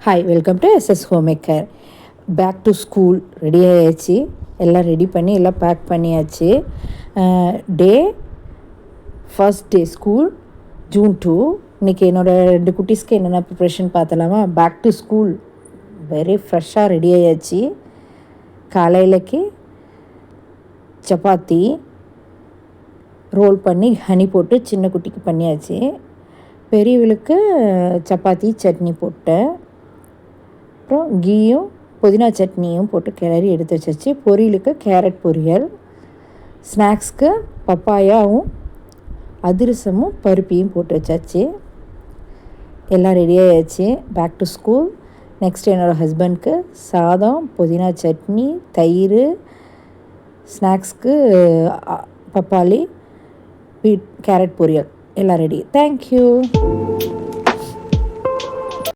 Hi, welcome to SS home maker. Back to school ready ஆயாச்சு. எல்லாம் ready பண்ணி எல்லாம் பேக் பண்ணியாச்சு. Day first day school June 2. இன்றைக்கி என்னோடய 2 குட்டீஸ்க்கு என்னென்ன ப்ரிப்ரேஷன் பார்த்தலாமா. பேக் டு ஸ்கூல் வெரி ஃப்ரெஷ்ஷாக ரெடி ஆயாச்சு. காலையிலக்கு சப்பாத்தி ரோல் பண்ணி ஹனி போட்டு சின்ன குட்டிக்கு பண்ணியாச்சு. பெரியவளுக்கு சப்பாத்தி சட்னி போட்டேன். அப்புறம் கீயும் புதினா சட்னியும் போட்டு கிளறி எடுத்து வச்சாச்சு. பொரியலுக்கு கேரட் பொரியல். ஸ்நாக்ஸ்க்கு பப்பாயாவும் அதிரசமும் பருப்பியும் போட்டு வச்சாச்சு. எல்லாம் ரெடி ஆயாச்சு. Back to school. நெக்ஸ்ட் என்னோடய ஹஸ்பண்ட்க்கு சாதம், புதினா சட்னி, தயிர், ஸ்நாக்ஸ்க்கு பப்பாளி, கேரட் பொரியல் எல்லாம் ரெடி. தேங்க்யூ.